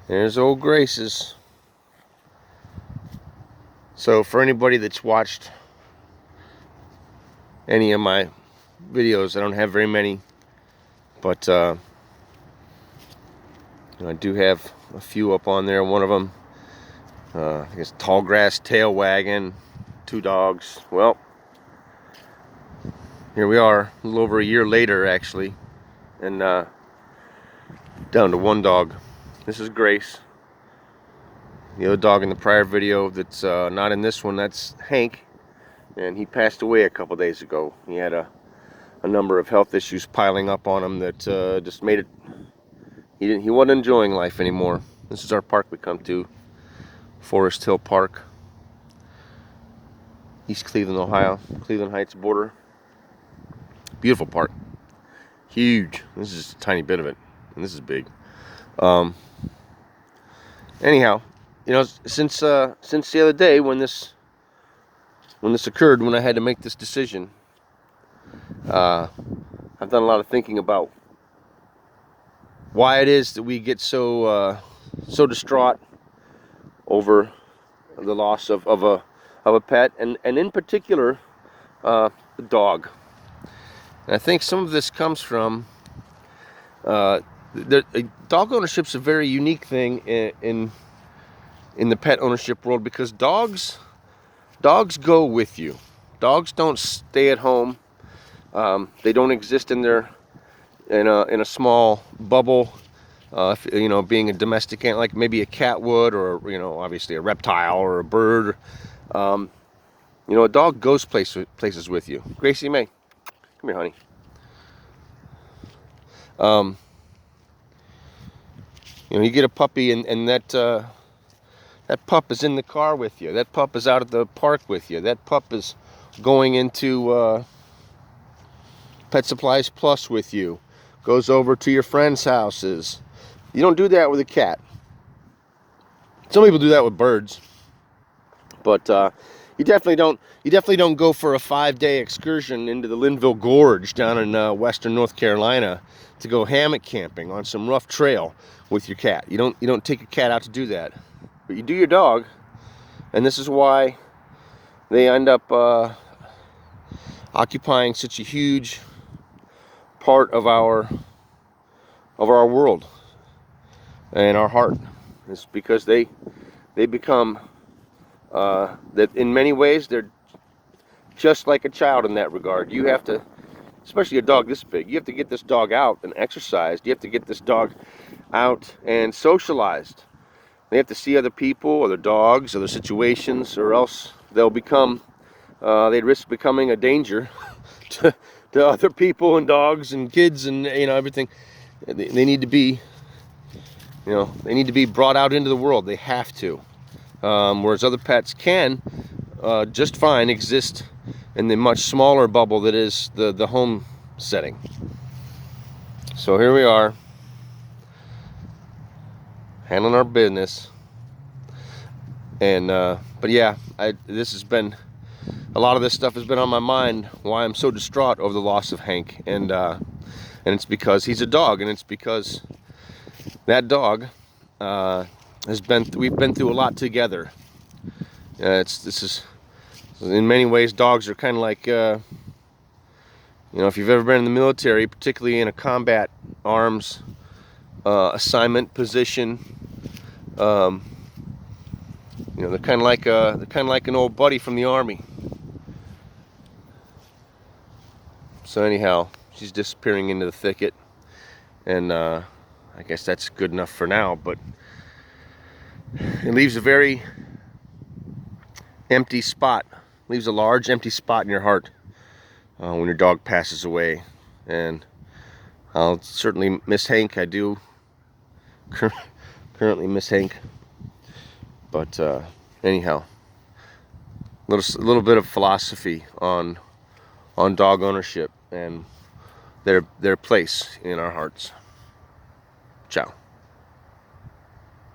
There's old Grace's. So for anybody that's watched any of my videos, I don't have very many, but I do have a few up on there. One of them, I think it's Tall Grass Tail Wagging, 2 dogs. Well, here we are, a little over a year later actually, and down to 1 dog. This is Grace. The other dog in the prior video that's not in this one, that's Hank, and he passed away a couple days ago. He had a number of health issues piling up on him that just made it, he wasn't enjoying life anymore. This is our park we come to, Forest Hill Park, East Cleveland, Ohio, Cleveland Heights border. Beautiful park, huge. This is a tiny bit of it, and this is big. Anyhow, since the other day when this occurred, when I had to make this decision, I've done a lot of thinking about why it is that we get so distraught over the loss of a pet, and in particular the dog. And I think some of this comes from dog ownership's a very unique thing in the pet ownership world, because dogs go with you. Dogs don't stay at home. They don't exist in a small bubble. Being a domestic animal, like maybe a cat would, or obviously a reptile or a bird. A dog goes places with you. Gracie May, come here, honey. You get a puppy, and that pup is in the car with you. That pup is out at the park with you. That pup is going into Pet Supplies Plus with you. Goes over to your friends' houses. You don't do that with a cat. Some people do that with birds, but you definitely don't go for a 5-day excursion into the Linville Gorge down in western North Carolina to go hammock camping on some rough trail with your cat. You don't take a cat out to do that, but you do your dog, and this is why they end up occupying such a huge part of our world and our heart. It's because they become that in many ways they're just like a child in that regard. You have to, especially a dog this big, you have to get this dog out and exercised. You have to get this dog out and socialized. They have to see other people, other dogs, other situations, or else they'll become they'd risk becoming a danger to other people and dogs and kids and everything. They need to be brought out into the world. They have to. Whereas other pets can just fine exist in the much smaller bubble that is the home setting. So here we are, handling our business, and but yeah, this has been, a lot of this stuff has been on my mind, why I'm so distraught over the loss of Hank, and it's because he's a dog, and it's because that dog we've been through a lot together. This is in many ways, dogs are kind of like if you've ever been in the military, particularly in a combat arms assignment position, they're kind of like an old buddy from the army. So anyhow, she's disappearing into the thicket, and I guess that's good enough for now, but it leaves a very empty spot, leaves a large empty spot in your heart when your dog passes away. And I'll certainly miss Hank. I do currently miss Hank, but anyhow, a little bit of philosophy on dog ownership and their place in our hearts. Ciao.